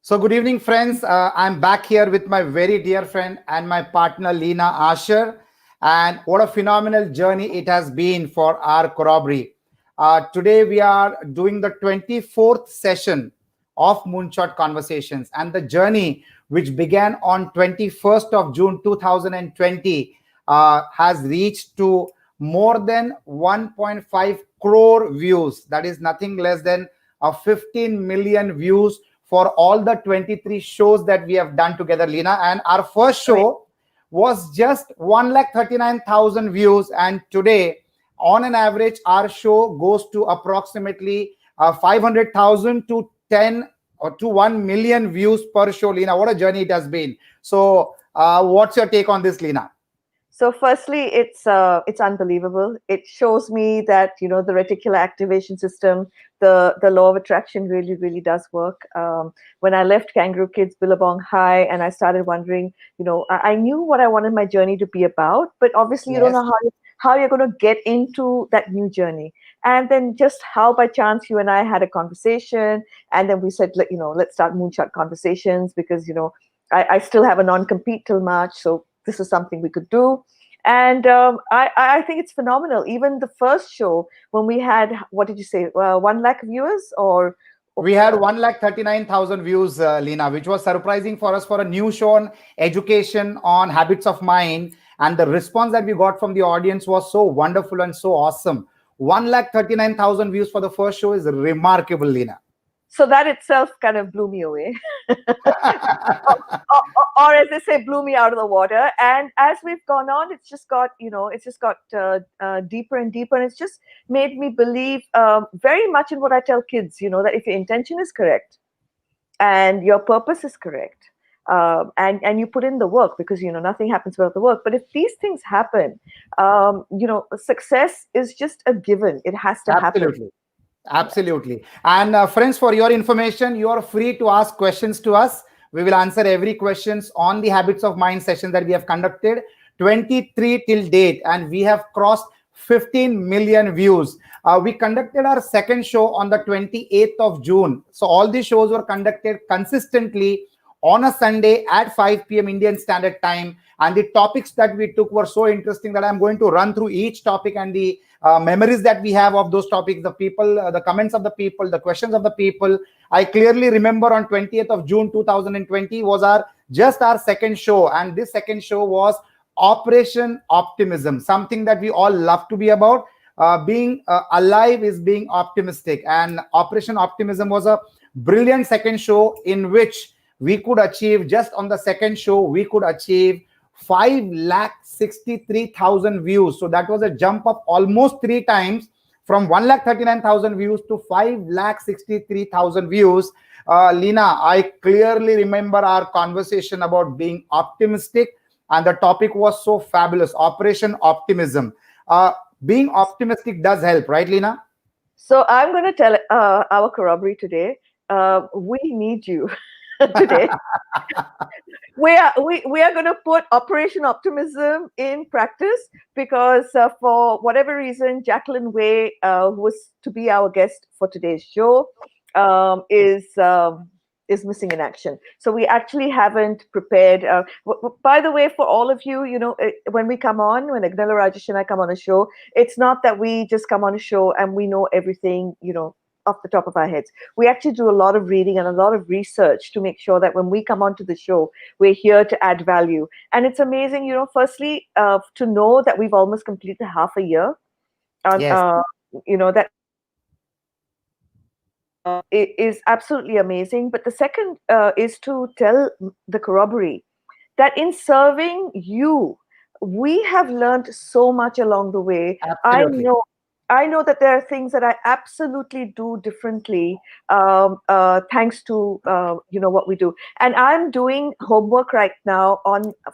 So, good evening, friends. I'm back here with my very dear friend and my partner, Leena Asher. And what a phenomenal journey it has been for our corroboree. Today, we are doing the 24th session of Moonshot Conversations. And the journey, which began on 21st of June 2020, has reached to more than 1.5 crore views. That is nothing less than 15 million views for all the 23 shows that we have done together, Leena. And our first show was just 1,39,000 views. And today, on an average, our show goes to approximately 500,000 to 10 or to 1 million views per show, Leena. What a journey it has been. So, what's your take on this, Leena? So firstly, it's unbelievable. It shows me that the reticular activation system, the law of attraction really does work. When I left Kangaroo Kids Billabong High, and I started wondering, I knew what I wanted my journey to be about, but obviously you don't Yes. know how you're going to get into that new journey. And then just how by chance you and I had a conversation, and then we said, let's start Moonshot Conversations because I still have a non-compete till March, so this is something we could do. And I think it's phenomenal. Even the first show, when we had, what did you say, 1 lakh viewers or? We had 1,39,000 views, Leena, which was surprising for us for a new show on education, on habits of mind. And the response that we got from the audience was so wonderful and so awesome. 1,39,000 views for the first show is remarkable, Leena. So that itself kind of blew me away. or as they say, blew me out of the water. And as we've gone on, it's just got deeper and deeper. And it's just made me believe very much in what I tell kids, that if your intention is correct and your purpose is correct, and you put in the work, because nothing happens without the work. But if these things happen, success is just a given. It has to happen. Absolutely. Absolutely. And friends, for your information, you are free to ask questions to us. We will answer every questions on the habits of mind session that we have conducted, 23 till date, and we have crossed 15 million views. We conducted our second show on the 28th of June. So all these shows were conducted consistently on a Sunday at 5 p.m. Indian Standard Time. And the topics that we took were so interesting that I'm going to run through each topic and the memories that we have of those topics, the people, the comments of the people, the questions of the people. I clearly remember on 20th of June 2020 was our second show. And this second show was Operation Optimism, something that we all love to be about. Being alive is being optimistic. And Operation Optimism was a brilliant second show in which we could achieve, just on the second show, we could achieve 5,63,000 views. So that was a jump of almost 3 times, from 1,39,000 views to 5,63,000 views. Leena, I clearly remember our conversation about being optimistic, and the topic was so fabulous, Operation Optimism. Being optimistic does help, right, Leena? So I'm going to tell our corroboree today, we need you. Today we are going to put Operation Optimism in practice, because for whatever reason, Jacqueline Way, who was to be our guest for today's show, is missing in action. So we actually haven't prepared. By the way, for all of you, when we come on, when Agnella Rajesh and I come on a show, it's not that we just come on a show and we know everything, off the top of our heads. We actually do a lot of reading and a lot of research to make sure that when we come onto the show, we're here to add value. And it's amazing, firstly, to know that we've almost completed half a year. Yes. That it is absolutely amazing. But the second is to tell the corroboree that in serving you, we have learned so much along the way. Absolutely. I know that there are things that I absolutely do differently, thanks to what we do. And I'm doing homework right now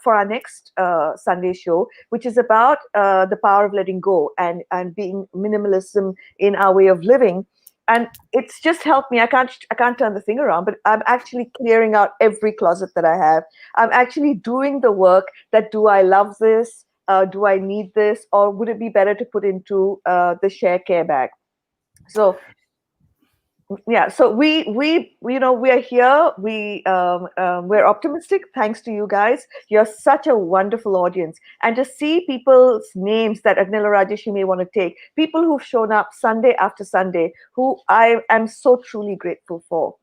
for our next Sunday show, which is about the power of letting go and being minimalism in our way of living. And it's just helped me. I can't turn the thing around, but I'm actually clearing out every closet that I have. I'm actually doing the work that, do I love this? Do I need this? Or would it be better to put into the share care bag? So Yeah, so we are here. We're optimistic thanks to you guys. You're such a wonderful audience, and to see people's names that Agnila Rajesh you may want to take, people who've shown up Sunday after Sunday, who I am so truly grateful for.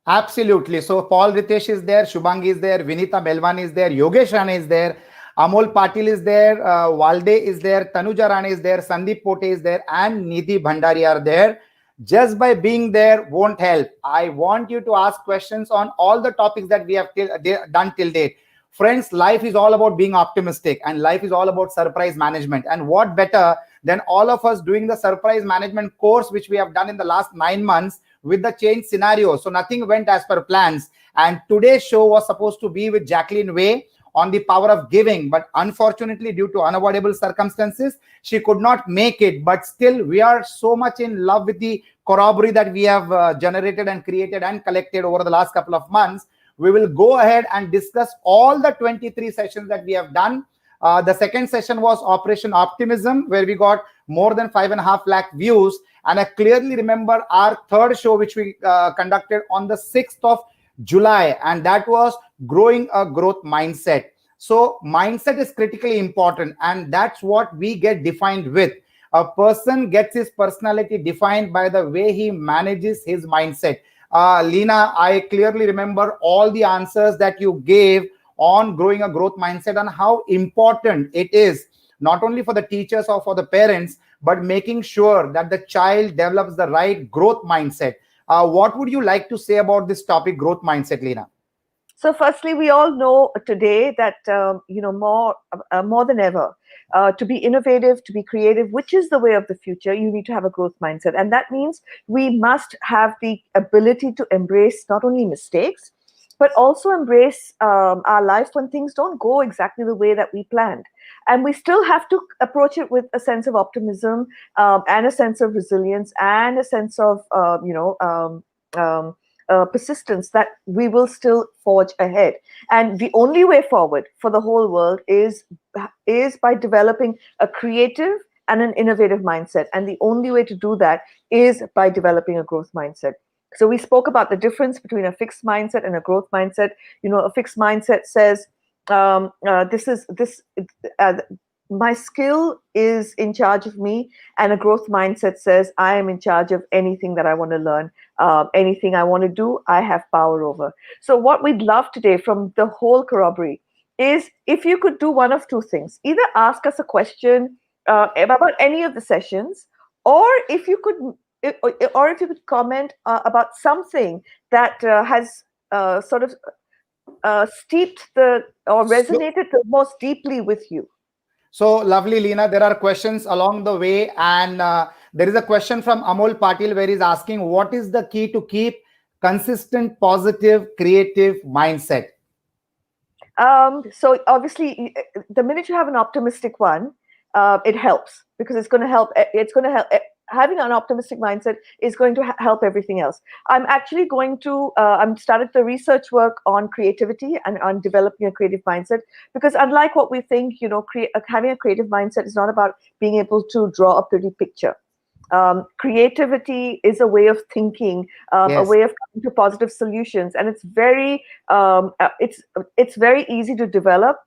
Absolutely. So Paul Ritesh is there, Shubhangi is there, Vinita Melwan is there, Yogesh Rane is there, Amol Patil is there, Walde is there, Tanuja Rane is there, Sandeep Pote is there, and Nidhi Bhandari are there. Just by being there won't help. I want you to ask questions on all the topics that we have done till date. Friends, life is all about being optimistic, and life is all about surprise management. And what better than all of us doing the surprise management course, which we have done in the last 9 months with the change scenario. So nothing went as per plans. And today's show was supposed to be with Jacqueline Way on the power of giving, but unfortunately, due to unavoidable circumstances, she could not make it. But still, we are so much in love with the corroboree that we have generated and created and collected over the last couple of months. We will go ahead and discuss all the 23 sessions that we have done. The second session was Operation Optimism, where we got more than 5.5 lakh views. And I clearly remember our third show, which we conducted on the 6th of July, and that was growing a growth mindset. So mindset is critically important, and that's what we get defined with. A person gets his personality defined by the way he manages his mindset. Lena, I clearly remember all the answers that you gave on growing a growth mindset and how important it is, not only for the teachers or for the parents, but making sure that the child develops the right growth mindset. What would you like to say about this topic, growth mindset, Lena? So, firstly, we all know today that more than ever, to be innovative, to be creative, which is the way of the future, you need to have a growth mindset, and that means we must have the ability to embrace not only mistakes, but also embrace our life when things don't go exactly the way that we planned. And we still have to approach it with a sense of optimism, and a sense of resilience, and a sense of persistence, that we will still forge ahead. And the only way forward for the whole world is by developing a creative and an innovative mindset. And the only way to do that is by developing a growth mindset. So we spoke about the difference between a fixed mindset and a growth mindset. A fixed mindset says, my skill is in charge of me, and a growth mindset says I am in charge of anything that I want to learn, anything I want to do, I have power over. So what we'd love today from the whole corroboree is, if you could do one of two things: either ask us a question about any of the sessions, or if you could comment about something that has sort of steeped or resonated the most deeply with you. So lovely, Lena. There are questions along the way, and there is a question from Amol Patil where he's asking, what is the key to keep consistent, positive, creative mindset? So obviously, the minute you have an optimistic one, it helps, because it's going to help. It's going to help. Having an optimistic mindset is going to help everything else. I'm actually going to, I'm started the research work on creativity and on developing a creative mindset, because unlike what we think, having a creative mindset is not about being able to draw a pretty picture. Creativity is a way of thinking, a Yes. way of coming to positive solutions, and it's very easy to develop,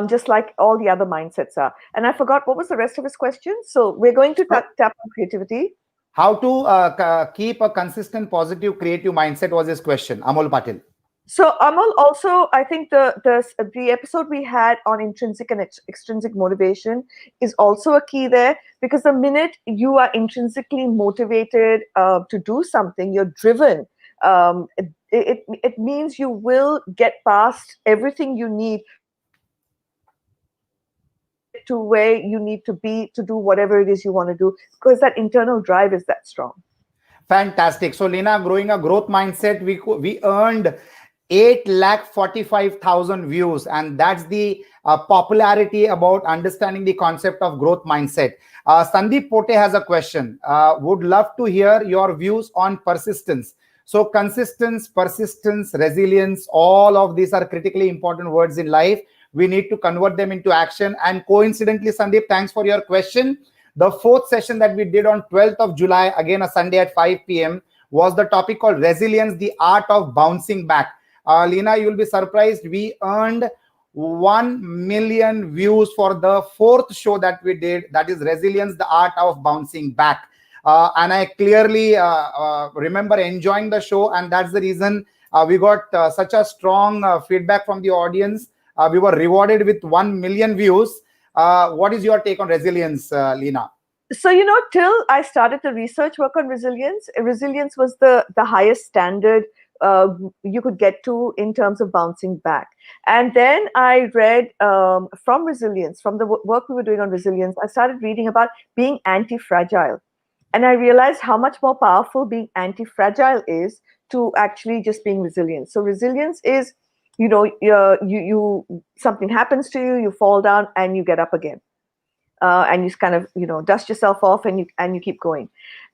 just like all the other mindsets are. And I forgot what was the rest of his question. So we're going to tap on creativity. How to keep a consistent, positive, creative mindset was his question, Amol Patil. So Amal, also, I think the episode we had on intrinsic and extrinsic motivation is also a key there, because the minute you are intrinsically motivated to do something, you're driven. It means you will get past everything you need to get to where you need to be to do whatever it is you want to do, because that internal drive is that strong. Fantastic. So, Lena, growing a growth mindset, we earned 8,45,000 views, and that's the popularity about understanding the concept of growth mindset. Sandeep Pote has a question. Would love to hear your views on persistence. So consistence, persistence, resilience, all of these are critically important words in life. We need to convert them into action. And coincidentally, Sandeep, thanks for your question. The fourth session that we did on 12th of July, again a Sunday at 5 p.m., was the topic called resilience, the art of bouncing back. Lena, you'll be surprised. We earned 1 million views for the fourth show that we did. That is resilience, the art of bouncing back. And I clearly remember enjoying the show, and that's the reason we got such a strong feedback from the audience. We were rewarded with 1 million views. What is your take on resilience, Lena? So, till I started the research work on resilience, resilience was the highest standard you could get to in terms of bouncing back. And then I read from resilience, from the work we were doing on resilience, I started reading about being anti-fragile. And I realized how much more powerful being anti-fragile is to actually just being resilient. So resilience is, you something happens to you, you fall down and you get up again. And you kind of, dust yourself off and you keep going.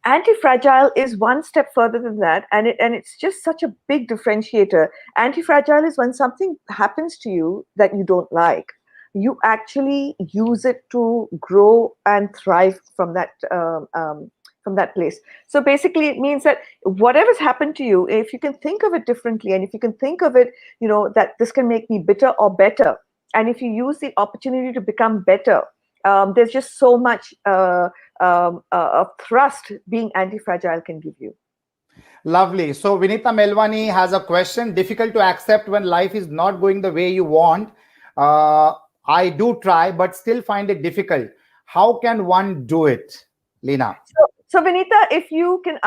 Anti-fragile is one step further than that, and it's just such a big differentiator. Anti-fragile is when something happens to you that you don't like, you actually use it to grow and thrive from that place. So basically, it means that whatever's happened to you, if you can think of it differently, and if you can think of it, that this can make me bitter or better, and if you use the opportunity to become better. There's just so much of thrust being anti-fragile can give you. Lovely. So Vinita Melwani has a question. Difficult to accept when life is not going the way you want. I do try, but still find it difficult. How can one do it, Lena? So Vinita, if you can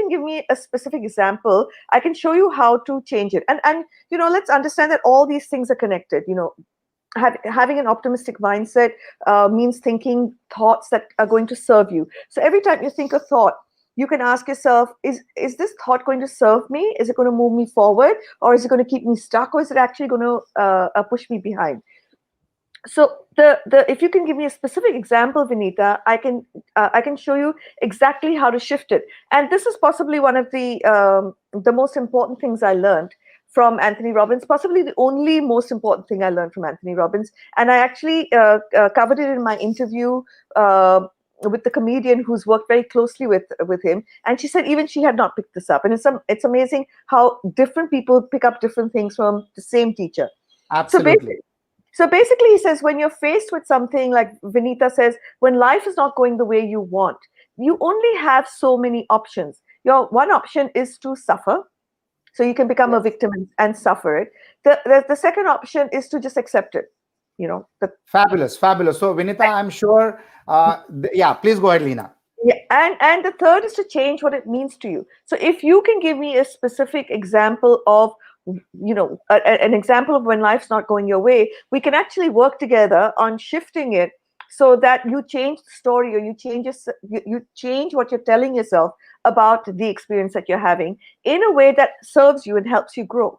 give me a specific example, I can show you how to change it. And let's understand that all these things are connected. Having an optimistic mindset means thinking thoughts that are going to serve you. So every time you think a thought, you can ask yourself, is this thought going to serve me? Is it going to move me forward? Or is it going to keep me stuck? Or is it actually going to push me behind? So if you can give me a specific example, Vinita, I can show you exactly how to shift it. And this is possibly one of the most important things I learned from Anthony Robbins, possibly the only most important thing I learned from Anthony Robbins. And I actually covered it in my interview with the comedian who's worked very closely with him. And she said even she had not picked this up. And it's amazing how different people pick up different things from the same teacher. Absolutely. So basically, he says, when you're faced with something, like Vinita says, when life is not going the way you want, you only have so many options. Your one option is to suffer. So you can become a victim and suffer it. The second option is to just accept it. Fabulous. So Vinita, I'm sure. Please go ahead, Lena. Yeah, and the third is to change what it means to you. So if you can give me a specific example of, an example of when life's not going your way, we can actually work together on shifting it so that you change the story, or you change what you're telling yourself about the experience that you're having in a way that serves you and helps you grow.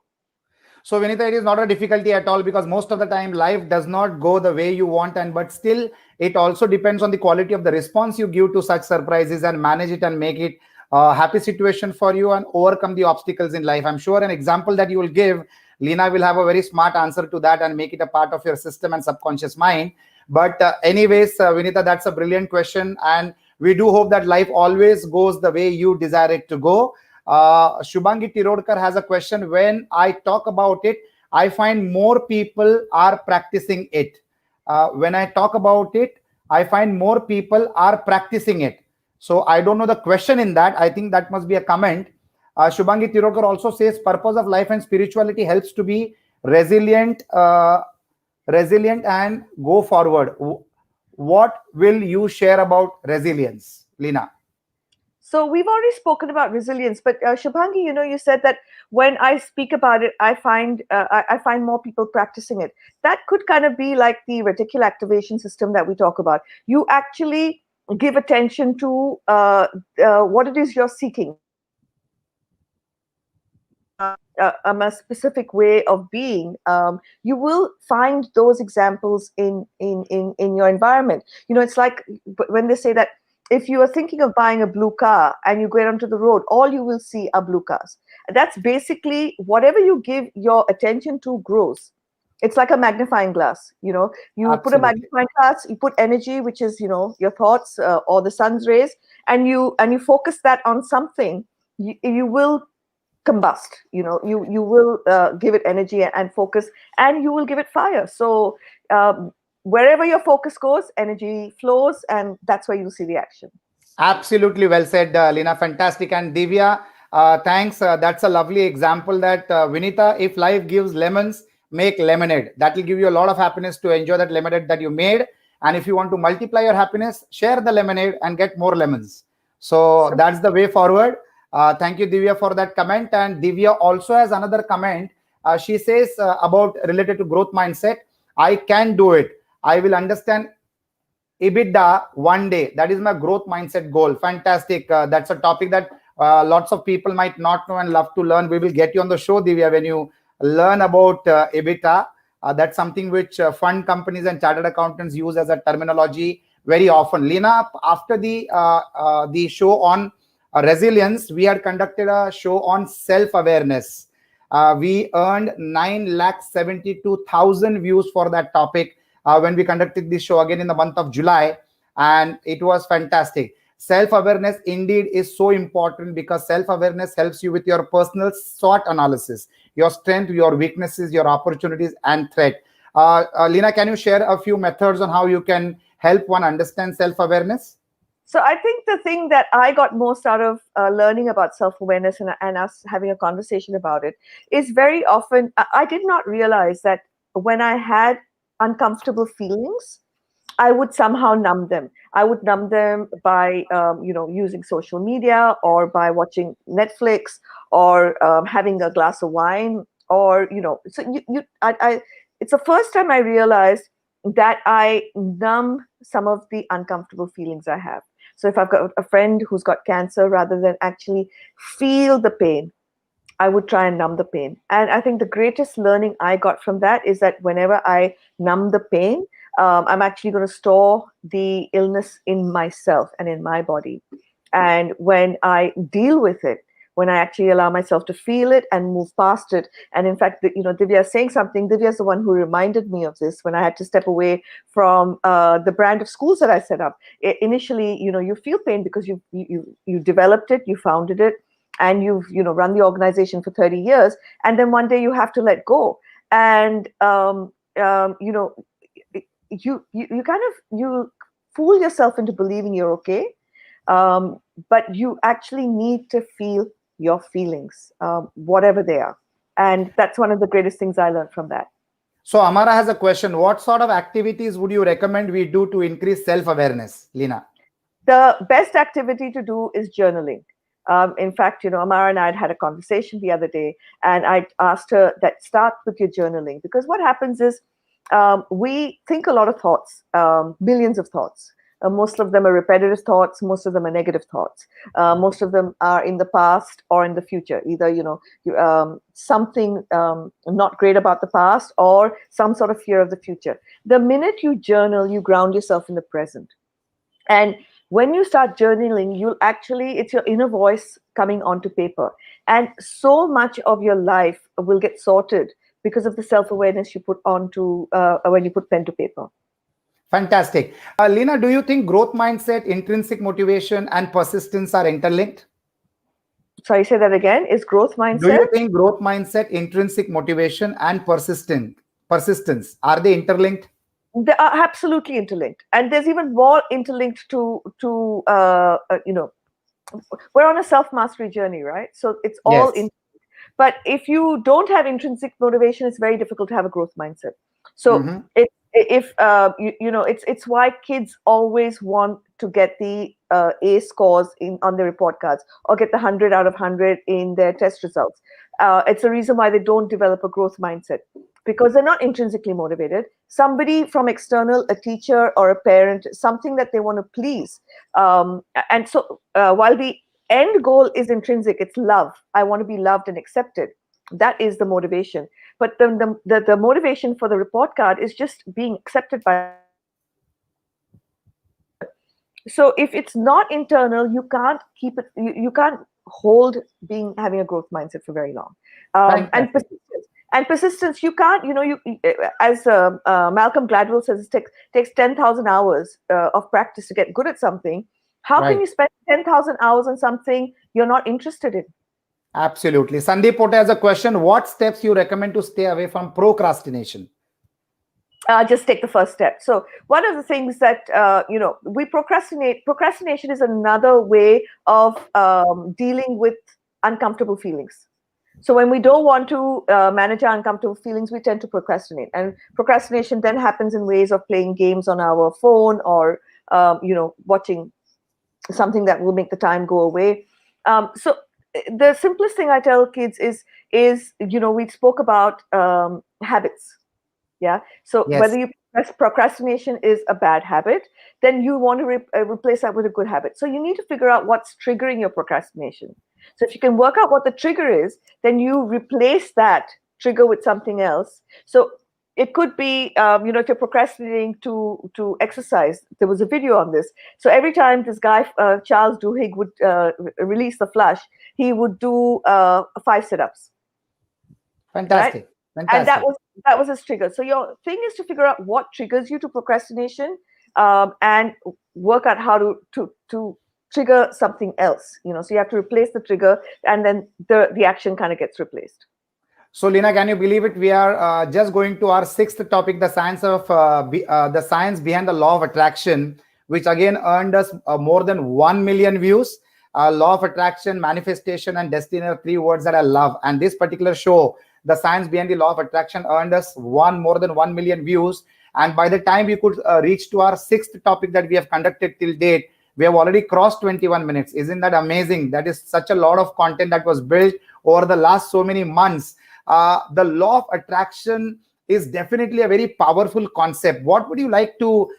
So Vinita, it is not a difficulty at all, because most of the time life does not go the way you want, but still it also depends on the quality of the response you give to such surprises, and manage it and make it a happy situation for you and overcome the obstacles in life. I'm sure an example that you will give, Lena will have a very smart answer to that and make it a part of your system and subconscious mind. But anyways, Vinita, that's a brilliant question. And we do hope that life always goes the way you desire it to go. Shubhangi Tirodkar has a question. When I talk about it, I find more people are practicing it. When I talk about it, I find more people are practicing it. So I don't know the question in that. I think that must be a comment. Shubhangi Tirodkar also says purpose of life and spirituality helps to be resilient and go forward. What will you share about resilience, Lena? So we've already spoken about resilience, but Shubhangi, you said that when I speak about it, I find more people practicing it. That could kind of be like the reticular activation system that we talk about. You actually give attention to what it is you're seeking. A specific way of being, you will find those examples in your environment. It's like when they say that if you are thinking of buying a blue car and you get onto the road, all you will see are blue cars. That's basically whatever you give your attention to grows. It's like a magnifying glass. You Absolutely. Put a magnifying glass, you put energy, which is your thoughts or the sun's rays, and you focus that on something. you will combust. You will give it energy and focus, and you will give it fire. So wherever your focus goes, energy flows, and that's where you'll see the action. Absolutely well said, Lina. Fantastic. And Divya, thanks. That's a lovely example that Vinita, if life gives lemons, make lemonade. That will give you a lot of happiness to enjoy that lemonade that you made. And if you want to multiply your happiness, share the lemonade and get more lemons. So So that's the way forward. Thank you, Divya, for that comment. And Divya also has another comment. She says about related to growth mindset. I can do it. I will understand EBITDA one day. That is my growth mindset goal. Fantastic. That's a topic that lots of people might not know and love to learn. We will get you on the show, Divya, when you learn about EBITDA. That's something which fund companies and chartered accountants use as a terminology very often. Lena, after the show on resilience, we had conducted a show on self-awareness. We earned 9,72,000 views for that topic when we conducted this show again in the month of July, and it was fantastic. Self awareness indeed is so important because self awareness helps you with your personal SWOT analysis, your strength, your weaknesses, your opportunities, and threat. Lina, can you share a few methods on how you can help one understand self awareness? So I think the thing that I got most out of learning about self-awareness and us having a conversation about it is very often I did not realize that when I had uncomfortable feelings, I would somehow numb them. I would numb them by, using social media or by watching Netflix or having a glass of wine or, so it's the first time I realized that I numb some of the uncomfortable feelings I have. So if I've got a friend who's got cancer, rather than actually feel the pain, I would try and numb the pain. And I think the greatest learning I got from that is that whenever I numb the pain, I'm actually going to store the illness in myself and in my body. And when I deal with it, when I actually allow myself to feel it and move past it, and in fact, Divya is saying something. Divya is the one who reminded me of this when I had to step away from the brand of schools that I set up. Initially, you feel pain because you developed it, you founded it, and you've run the organization for 30 years, and then one day you have to let go, and you kind of you fool yourself into believing you're okay, but you actually need to feel your feelings, whatever they are, and that's one of the greatest things I learned from that. So Amara has a question. What sort of activities would you recommend we do to increase self-awareness, Lina? The best activity to do is journaling. In fact, Amara and I had a conversation the other day, and I asked her that start with your journaling, because what happens is we think a lot of thoughts, millions of thoughts. Most of them are repetitive thoughts. Most of them are negative thoughts. Most of them are in the past or in the future. Either something not great about the past or some sort of fear of the future. The minute you journal, you ground yourself in the present. And when you start journaling, it's your inner voice coming onto paper. And so much of your life will get sorted because of the self-awareness you put onto when you put pen to paper. Fantastic. Lina, do you think growth mindset, intrinsic motivation, and persistence are interlinked? Sorry, say that again. Is growth mindset? Do you think growth mindset, intrinsic motivation, and persistence are they interlinked? They are absolutely interlinked, and there's even more interlinked to we're on a self-mastery journey, right? So it's all Yes. but if you don't have intrinsic motivation, it's very difficult to have a growth mindset. So Mm-hmm. it's why kids always want to get the A scores on their report cards or get the 100 out of 100 in their test results. It's the reason why they don't develop a growth mindset, because they're not intrinsically motivated. Somebody from external, a teacher or a parent, something that they want to please. And so while the end goal is intrinsic, it's love. I want to be loved and accepted. That is the motivation. But the motivation for the report card is just being accepted by teacher. So if it's not internal, you can't keep it. You can't hold having a growth mindset for very long. And persistence, you can't. As Malcolm Gladwell says, it takes 10,000 hours of practice to get good at something. How can Right. you spend 10,000 hours on something you're not interested in? Absolutely. Sandeep Pote has a question. What steps you recommend to stay away from procrastination? Just take the first step. So one of the things that we procrastinate. Procrastination is another way of dealing with uncomfortable feelings. So when we don't want to manage our uncomfortable feelings, we tend to procrastinate, and procrastination then happens in ways of playing games on our phone, or watching something that will make the time go away. So the simplest thing I tell kids is we spoke about habits. Yeah. So Yes. whether procrastination is a bad habit, then you want to replace that with a good habit. So you need to figure out what's triggering your procrastination. So if you can work out what the trigger is, then you replace that trigger with something else. So it could be, if you're procrastinating to exercise. There was a video on this. So every time this guy Charles Duhigg would release the flush, he would do 5 sit-ups, right? Fantastic. And that Fantastic. was his trigger. So your thing is to figure out what triggers you to procrastination, and work out how to trigger something else. So you have to replace the trigger, and then the action kind of gets replaced. So, Lina, can you believe it? We are just going to our sixth topic, the science behind the law of attraction, which again earned us more than 1 million views. Law of attraction, manifestation, and destiny are 3 words that I love. And this particular show, the science behind the law of attraction, earned us more than 1 million views. And by the time we could reach to our sixth topic that we have conducted till date, we have already crossed 21 minutes. Isn't that amazing? That is such a lot of content that was built over the last so many months. The law of attraction is definitely a very powerful concept. What would you like to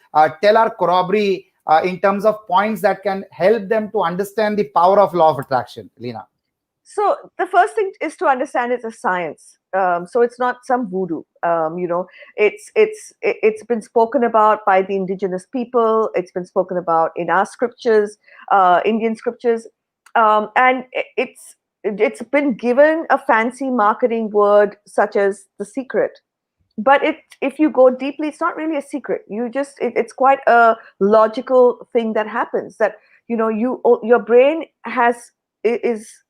tell our corroboree in terms of points that can help them to understand the power of law of attraction, Lina? So the first thing is to understand it's a science. So it's not some voodoo. It's been spoken about by the indigenous people. It's been spoken about in our scriptures, Indian scriptures, and it's been given a fancy marketing word such as the secret. But if you go deeply, it's not really a secret. It's quite a logical thing that happens, that your brain is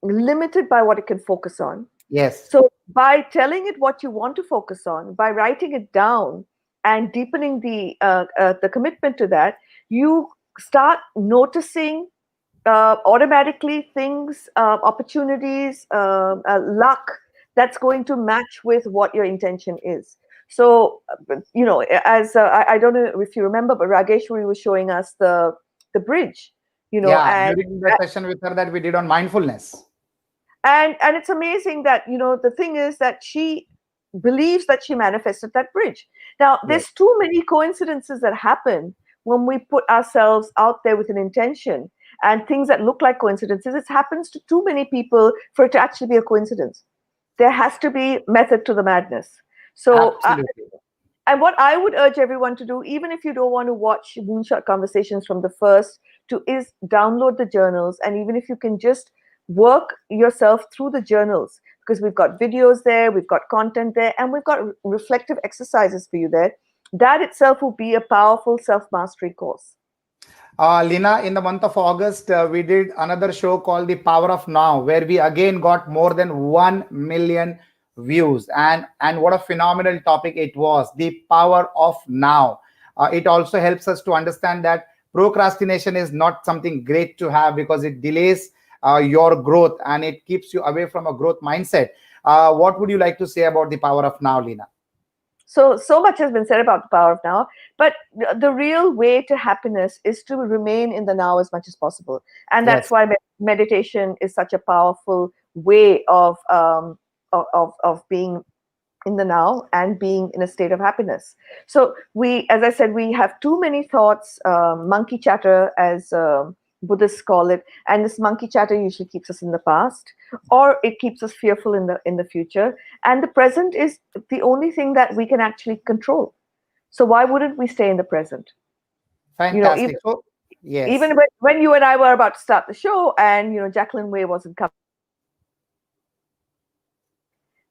limited by what it can focus on. Yes. So by telling it what you want to focus on, by writing it down and deepening the commitment to that, you start noticing automatically things, opportunities, luck that's going to match with what your intention is. So, as I don't know if you remember, but Rageshwari was showing us the bridge, Yeah, and during the session with her that we did on mindfulness. and it's amazing that the thing is that she believes that she manifested that bridge. Now, Yes. there's too many coincidences that happen when we put ourselves out there with an intention, and things that look like coincidences. It happens to too many people for it to actually be a coincidence. There has to be method to the madness. So, Absolutely. and what I would urge everyone to do, even if you don't want to watch Moonshot conversations from the first, is download the journals. And even if you can just work yourself through the journals, because we've got videos there, we've got content there, and we've got reflective exercises for you there. That itself will be a powerful self-mastery course. Lina, in the month of August, we did another show called The Power of Now, where we again got more than 1 million views. And what a phenomenal topic it was, the power of now. It also helps us to understand that procrastination is not something great to have, because it delays your growth and it keeps you away from a growth mindset. What would you like to say about the power of now, Lina? So much has been said about the power of now, but the real way to happiness is to remain in the now as much as possible. And that's Yes. why meditation is such a powerful way of being in the now and being in a state of happiness. So as I said, we have too many thoughts, monkey chatter, as Buddhists call it, and this monkey chatter usually keeps us in the past, or it keeps us fearful in the future. And the present is the only thing that we can actually control. So why wouldn't we stay in the present? Fantastic. So, yes. Even when you and I were about to start the show, and Jacqueline Way wasn't coming,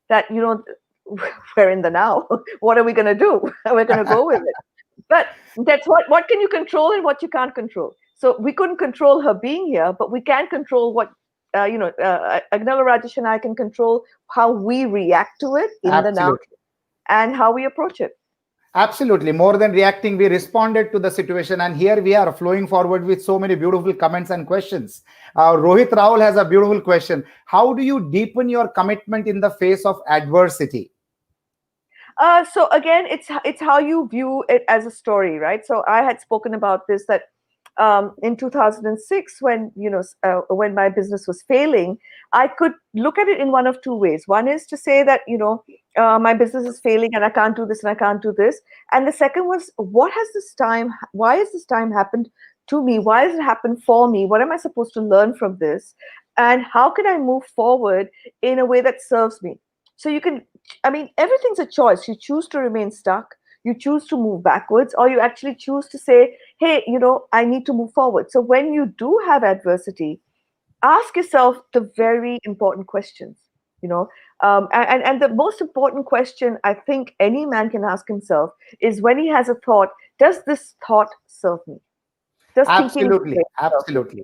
that we're in the now. What are we going to do? We're going to go with it. But that's what can you control and what you can't control. So we couldn't control her being here, but we can control what, Agnella Rajesh and I can control how we react to it in the now Absolutely. and how we approach it. Absolutely. More than reacting, we responded to the situation. And here we are flowing forward with so many beautiful comments and questions. Rohit Rahul has a beautiful question. How do you deepen your commitment in the face of adversity? So again, it's how you view it as a story, right? So I had spoken about this, that in 2006, when when my business was failing, I could look at it in one of two ways. One is to say that my business is failing and I can't do this and I can't do this. And the second was, what has this time? Why has this time happened to me? Why has it happened for me? What am I supposed to learn from this? And how can I move forward in a way that serves me? So you can, I mean, everything's a choice. You choose to remain stuck, you choose to move backwards, or you actually choose to say, hey, I need to move forward. So when you do have adversity, ask yourself the very important questions, and the most important question I think any man can ask himself is, when he has a thought, does this thought serve me? Does thinking this Absolutely. way serve me? Absolutely.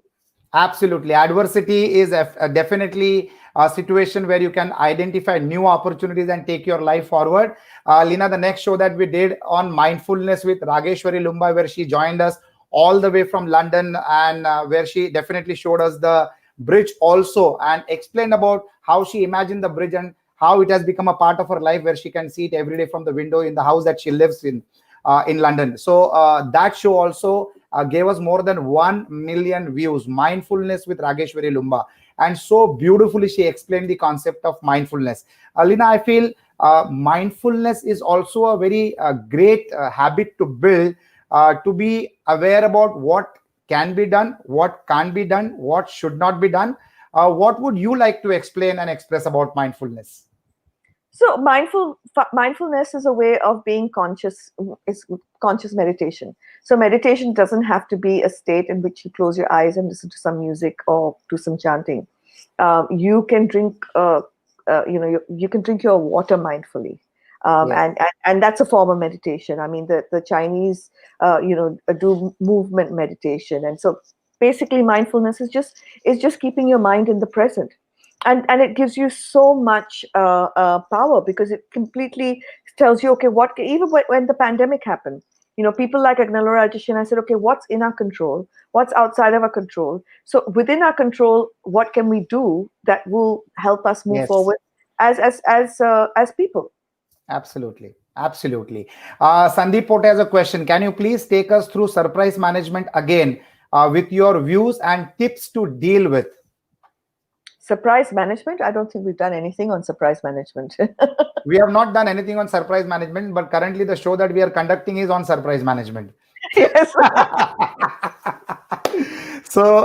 Absolutely. Adversity is definitely a situation where you can identify new opportunities and take your life forward. Lina, the next show that we did on mindfulness with Rageshwari Lumba, where she joined us all the way from London, and where she definitely showed us the bridge also and explained about how she imagined the bridge and how it has become a part of her life, where she can see it every day from the window in the house that she lives in London. So that show also gave us more than 1 million views. Mindfulness with Rageshwari Lumba, and so beautifully she explained the concept of mindfulness. Lina, I feel mindfulness is also a very great habit to build, to be aware about what can be done, what can't be done, what should not be done. What would you like to explain and express about mindfulness? So mindfulness is a way of being conscious. Is conscious meditation. So meditation doesn't have to be a state in which you close your eyes and listen to some music or do some chanting. You can drink, you can drink your water mindfully, Yes. and that's a form of meditation. I mean, the Chinese, do movement meditation, and so basically mindfulness is just keeping your mind in the present, and it gives you so much power, because it completely tells you, okay, what, even when the pandemic happened, people like Agnella Rajesh and I said, okay, what's in our control, what's outside of our control? So within our control, what can we do that will help us move Yes. forward as people? Absolutely. Absolutely. Sandeep Pote has a question. Can you please take us through surprise management again, with your views and tips to deal with? Surprise management, I don't think we've done anything on surprise management. We have not done anything on surprise management, but currently the show that we are conducting is on surprise management. Yes. So,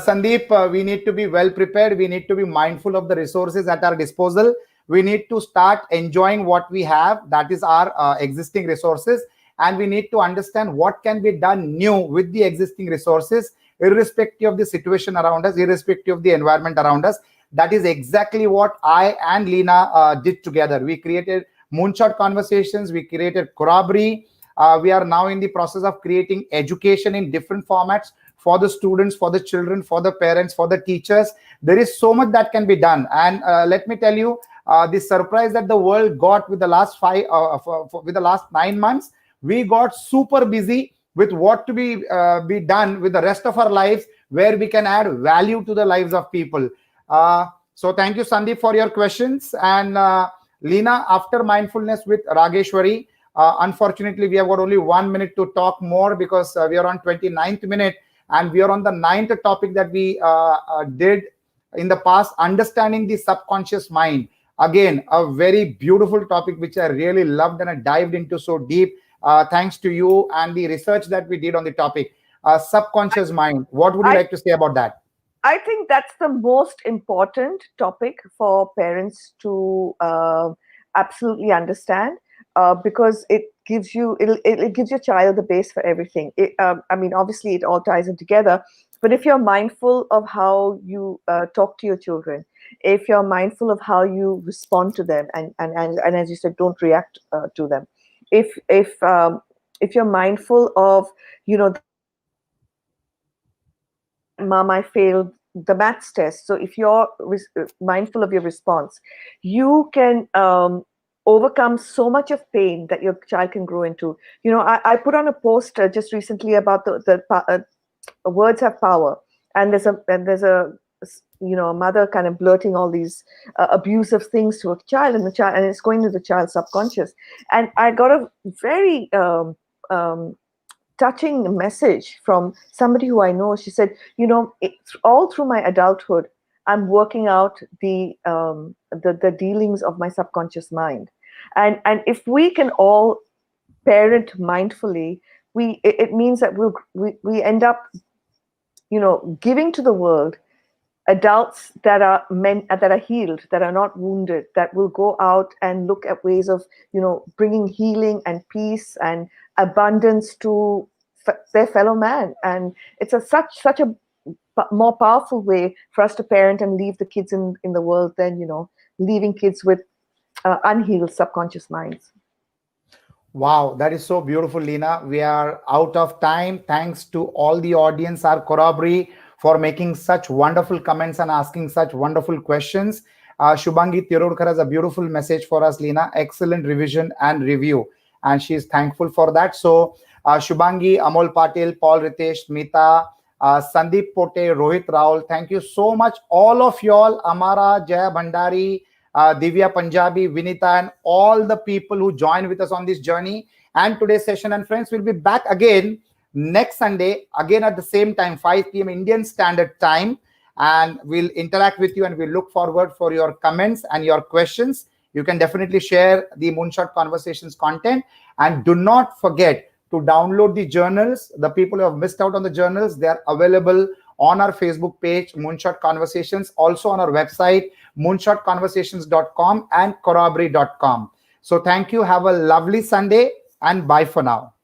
Sandeep, we need to be well prepared. We need to be mindful of the resources at our disposal. We need to start enjoying what we have, that is our existing resources. And we need to understand what can be done new with the existing resources, irrespective of the situation around us, irrespective of the environment around us. That is exactly what I and Lina did together. We created Moonshot Conversations, we created Corroboree. We are now in the process of creating education in different formats for the students, for the children, for the parents, for the teachers. There is so much that can be done. And let me tell you, the surprise that the world got with the last with the last 9 months, we got super busy with what to be done with the rest of our lives, where we can add value to the lives of people. So thank you, Sandeep, for your questions. And Lina, after mindfulness with Rageshwari, unfortunately, we have got only 1 minute to talk more, because we are on 29th minute, and we are on the ninth topic that we did in the past, understanding the subconscious mind. Again, a very beautiful topic which I really loved and I dived into so deep. Thanks to you and the research that we did on the topic. Subconscious mind. What would you I like to say about that? I think that's the most important topic for parents to absolutely understand, because it gives your child the base for everything. I mean, obviously, it all ties in together. But if you're mindful of how you talk to your children, if you're mindful of how you respond to them, and as you said, don't react to them. If you're mindful of, Mom, I failed the maths test. So if you're mindful of your response, you can overcome so much of pain that your child can grow into. I put on a post just recently about words have power, and there's a a mother kind of blurting all these abusive things to a child, and it's going to the child's subconscious. And I got a very touching message from somebody who I know. She said, all through my adulthood, I'm working out the dealings of my subconscious mind, and if we can all parent mindfully, it means that we end up, giving to the world adults that are healed, that are not wounded, that will go out and look at ways of bringing healing and peace and abundance to their fellow man. And it's such a more powerful way for us to parent and leave the kids in the world than leaving kids with unhealed subconscious minds. Wow, that is so beautiful, Leena. We are out of time. Thanks to all the audience, our Corroboree, for making such wonderful comments and asking such wonderful questions. Shubhangi Tirurkar has a beautiful message for us, Leena. Excellent revision and review. And she is thankful for that. So, Shubhangi, Amol Patil, Paul Ritesh, Mita, Sandeep Pote, Rohit Raul, thank you so much. All of y'all, Amara, Jaya Bhandari, Divya Punjabi, Vinita, and all the people who joined with us on this journey and today's session. And friends, we'll be back again next Sunday, again at the same time, 5 p.m. Indian Standard Time. And we'll interact with you, and we'll look forward for your comments and your questions. You can definitely share the Moonshot Conversations content. And do not forget to download the journals. The people who have missed out on the journals, they are available on our Facebook page, Moonshot Conversations, also on our website, moonshotconversations.com and corroboree.com. So thank you. Have a lovely Sunday, and bye for now.